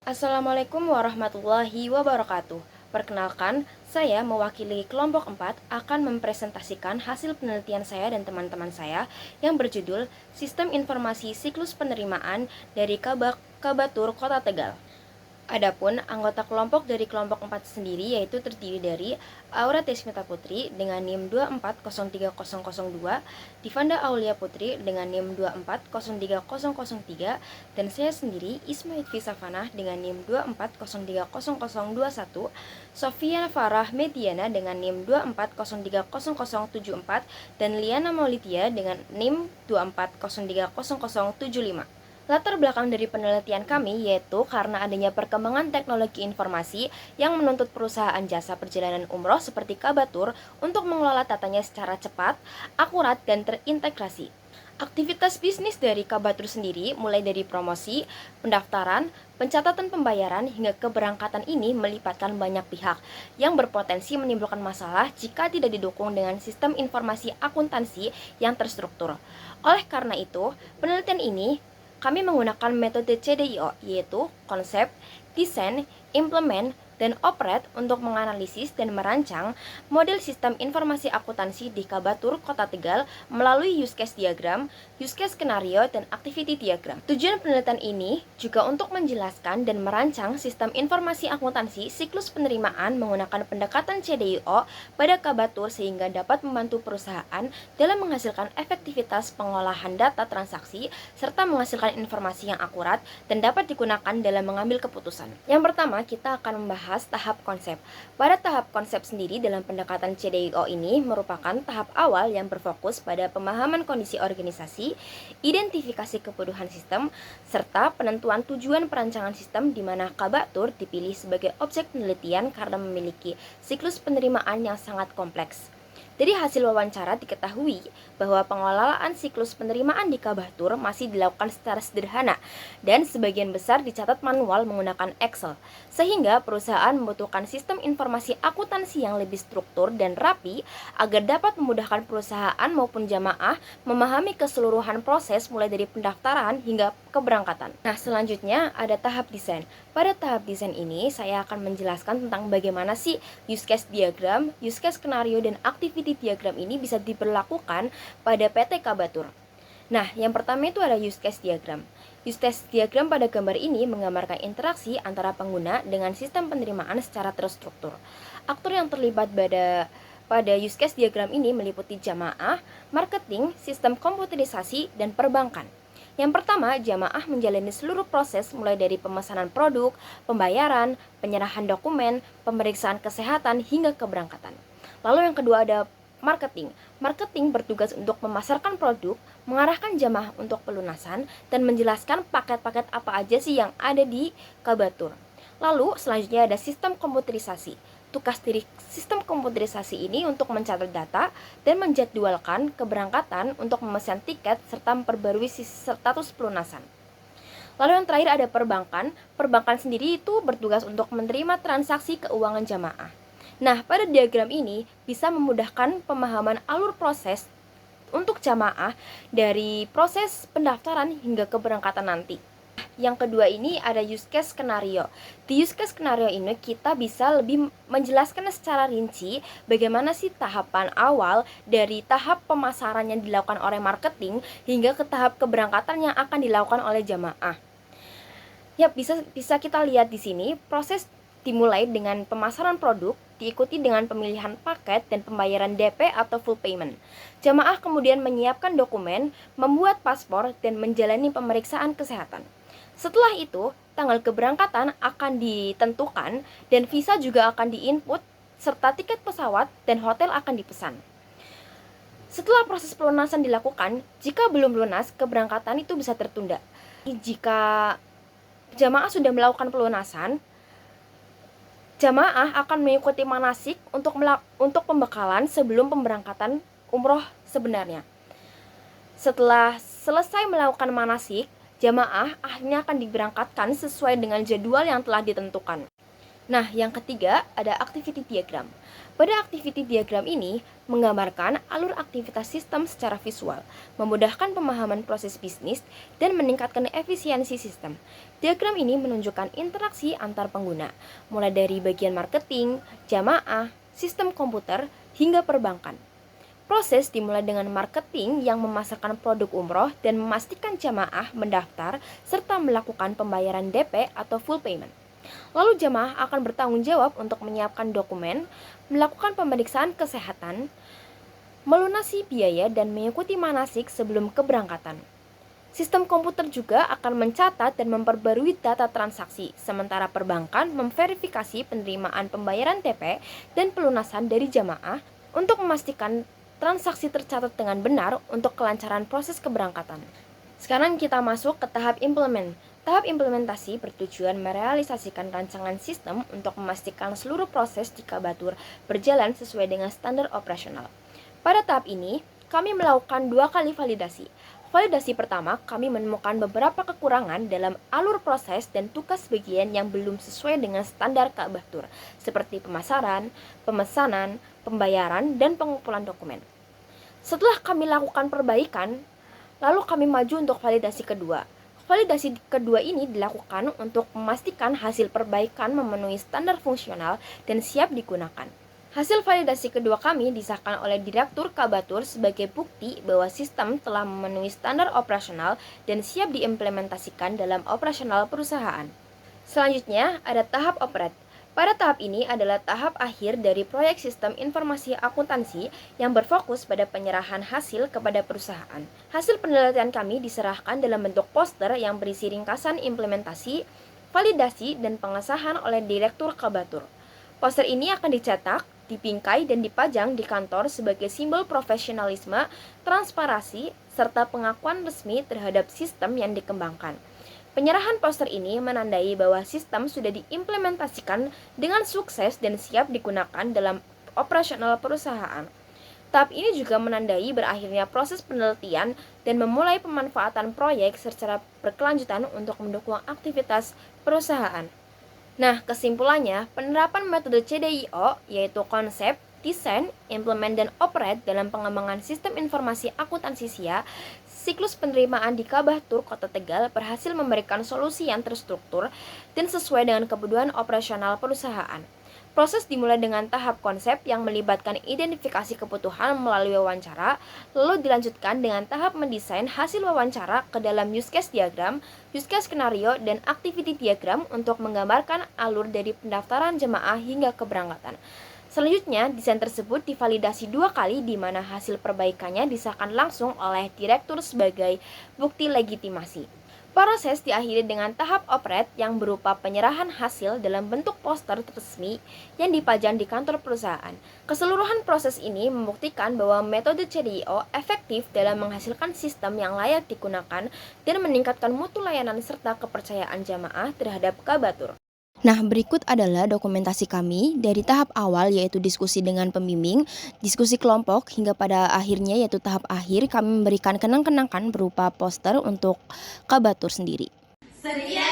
Assalamualaikum warahmatullahi wabarakatuh. Perkenalkan, saya mewakili kelompok 4 akan mempresentasikan hasil penelitian saya dan teman-teman saya yang berjudul Sistem Informasi Siklus Penerimaan dari Kabatur Kota Tegal. Adapun anggota kelompok dari kelompok 4 sendiri yaitu terdiri dari Aura Tesmita Putri dengan NIM 2403002, Divanda Aulia Putri dengan NIM 2403003, dan saya sendiri Isma Lutfi Safanah dengan NIM 2403021, Sofia Farah Mediana dengan NIM 2403074, dan Liana Maulidia dengan NIM 2403075. Latar belakang dari penelitian kami yaitu karena adanya perkembangan teknologi informasi yang menuntut perusahaan jasa perjalanan umroh seperti Kabatur untuk mengelola datanya secara cepat, akurat, dan terintegrasi. Aktivitas bisnis dari Kabatur sendiri mulai dari promosi, pendaftaran, pencatatan pembayaran, hingga keberangkatan ini melibatkan banyak pihak yang berpotensi menimbulkan masalah jika tidak didukung dengan sistem informasi akuntansi yang terstruktur. Oleh karena itu, penelitian ini kami menggunakan metode CDIO, yaitu konsep, desain, implement, dan operate untuk menganalisis dan merancang model sistem informasi akuntansi di Kabatur Kota Tegal melalui use case diagram, use case skenario, dan activity diagram. Tujuan penelitian ini juga untuk menjelaskan dan merancang sistem informasi akuntansi siklus penerimaan menggunakan pendekatan CDIO pada Kabatur sehingga dapat membantu perusahaan dalam menghasilkan efektivitas pengolahan data transaksi serta menghasilkan informasi yang akurat dan dapat digunakan dalam mengambil keputusan. Yang pertama, kita akan membahas tahap konsep. Pada tahap konsep sendiri dalam pendekatan CDIO ini merupakan tahap awal yang berfokus pada pemahaman kondisi organisasi, identifikasi kebutuhan sistem, serta penentuan tujuan perancangan sistem di mana Kabatur dipilih sebagai objek penelitian karena memiliki siklus penerimaan yang sangat kompleks. Dari hasil wawancara diketahui bahwa pengelolaan siklus penerimaan di Kabatur masih dilakukan secara sederhana dan sebagian besar dicatat manual menggunakan Excel, sehingga perusahaan membutuhkan sistem informasi akuntansi yang lebih struktur dan rapi agar dapat memudahkan perusahaan maupun jamaah memahami keseluruhan proses mulai dari pendaftaran hingga keberangkatan. Nah, selanjutnya ada tahap desain. Pada tahap desain ini, saya akan menjelaskan tentang bagaimana sih use case diagram, use case skenario, dan activity diagram ini bisa diberlakukan pada PT Kabatur. Nah, yang pertama itu ada use case diagram. Use case diagram pada gambar ini menggambarkan interaksi antara pengguna dengan sistem penerimaan secara terstruktur. Aktor yang terlibat pada use case diagram ini meliputi jamaah, marketing, sistem komputerisasi, dan perbankan. Yang pertama, jamaah menjalani seluruh proses mulai dari pemesanan produk, pembayaran, penyerahan dokumen, pemeriksaan kesehatan, hingga keberangkatan. Lalu yang kedua ada marketing. Marketing bertugas untuk memasarkan produk, mengarahkan jamaah untuk pelunasan, dan menjelaskan paket-paket apa aja sih yang ada di Kabatur. Lalu selanjutnya ada sistem komputerisasi. Tugas dari sistem komputerisasi ini untuk mencatat data dan menjadwalkan keberangkatan untuk memesan tiket serta memperbarui status pelunasan. Lalu yang terakhir ada perbankan. Perbankan sendiri itu bertugas untuk menerima transaksi keuangan jamaah. Nah, pada diagram ini bisa memudahkan pemahaman alur proses untuk jamaah dari proses pendaftaran hingga keberangkatan nanti. Yang kedua ini ada use case skenario. Di use case skenario ini kita bisa lebih menjelaskan secara rinci bagaimana sih tahapan awal dari tahap pemasaran yang dilakukan oleh marketing hingga ke tahap keberangkatan yang akan dilakukan oleh jamaah. Ya, bisa kita lihat di sini proses dimulai dengan pemasaran produk, diikuti dengan pemilihan paket dan pembayaran DP atau full payment. Jamaah kemudian menyiapkan dokumen, membuat paspor, dan menjalani pemeriksaan kesehatan. Setelah itu, tanggal keberangkatan akan ditentukan dan visa juga akan diinput serta tiket pesawat dan hotel akan dipesan. Setelah proses pelunasan dilakukan, jika belum lunas, keberangkatan itu bisa tertunda. Jika jamaah sudah melakukan pelunasan, jamaah akan mengikuti manasik untuk pembekalan sebelum pemberangkatan umroh sebenarnya. Setelah selesai melakukan manasik, jamaah akhirnya akan diberangkatkan sesuai dengan jadwal yang telah ditentukan. Nah, yang ketiga ada activity diagram. Pada activity diagram ini menggambarkan alur aktivitas sistem secara visual, memudahkan pemahaman proses bisnis, dan meningkatkan efisiensi sistem. Diagram ini menunjukkan interaksi antar pengguna, mulai dari bagian marketing, jamaah, sistem komputer, hingga perbankan. Proses dimulai dengan marketing yang memasarkan produk umroh dan memastikan jamaah mendaftar serta melakukan pembayaran DP atau full payment. Lalu jamaah akan bertanggung jawab untuk menyiapkan dokumen, melakukan pemeriksaan kesehatan, melunasi biaya, dan mengikuti manasik sebelum keberangkatan. Sistem komputer juga akan mencatat dan memperbarui data transaksi, sementara perbankan memverifikasi penerimaan pembayaran TP dan pelunasan dari jamaah untuk memastikan transaksi tercatat dengan benar untuk kelancaran proses keberangkatan. Sekarang kita masuk ke tahap implement. Tahap implementasi bertujuan merealisasikan rancangan sistem untuk memastikan seluruh proses di Kabatur berjalan sesuai dengan standar operasional. Pada tahap ini, kami melakukan 2 kali validasi. Validasi pertama, kami menemukan beberapa kekurangan dalam alur proses dan tugas bagian yang belum sesuai dengan standar Kabatur, seperti pemasaran, pemesanan, pembayaran, dan pengumpulan dokumen. Setelah kami lakukan perbaikan, lalu kami maju untuk validasi kedua. Validasi kedua ini dilakukan untuk memastikan hasil perbaikan memenuhi standar fungsional dan siap digunakan. Hasil validasi kedua kami disahkan oleh Direktur Kabatur sebagai bukti bahwa sistem telah memenuhi standar operasional dan siap diimplementasikan dalam operasional perusahaan. Selanjutnya ada tahap operate. Pada tahap ini adalah tahap akhir dari proyek sistem informasi akuntansi yang berfokus pada penyerahan hasil kepada perusahaan. Hasil penelitian kami diserahkan dalam bentuk poster yang berisi ringkasan implementasi, validasi, dan pengesahan oleh Direktur Kabatur. Poster ini akan dicetak, dibingkai, dan dipajang di kantor sebagai simbol profesionalisme, transparansi, serta pengakuan resmi terhadap sistem yang dikembangkan. Penyerahan poster ini menandai bahwa sistem sudah diimplementasikan dengan sukses dan siap digunakan dalam operasional perusahaan. Tahap ini juga menandai berakhirnya proses penelitian dan memulai pemanfaatan proyek secara berkelanjutan untuk mendukung aktivitas perusahaan. Nah, kesimpulannya, penerapan metode CDIO yaitu konsep, desain, implement, dan operate dalam pengembangan sistem informasi akuntansi SIA, siklus penerimaan di Kabatur Kota Tegal berhasil memberikan solusi yang terstruktur dan sesuai dengan kebutuhan operasional perusahaan. Proses dimulai dengan tahap konsep yang melibatkan identifikasi kebutuhan melalui wawancara, lalu dilanjutkan dengan tahap mendesain hasil wawancara ke dalam use case diagram, use case skenario, dan activity diagram untuk menggambarkan alur dari pendaftaran jemaah hingga keberangkatan. Selanjutnya, desain tersebut divalidasi 2 kali di mana hasil perbaikannya disahkan langsung oleh direktur sebagai bukti legitimasi. Proses diakhiri dengan tahap operate yang berupa penyerahan hasil dalam bentuk poster resmi yang dipajang di kantor perusahaan. Keseluruhan proses ini membuktikan bahwa metode CDIO efektif dalam menghasilkan sistem yang layak digunakan dan meningkatkan mutu layanan serta kepercayaan jamaah terhadap Kabatur. Nah, berikut adalah dokumentasi kami dari tahap awal yaitu diskusi dengan pembimbing, diskusi kelompok, hingga pada akhirnya yaitu tahap akhir kami memberikan kenang-kenangan berupa poster untuk Kabatur sendiri. Sedia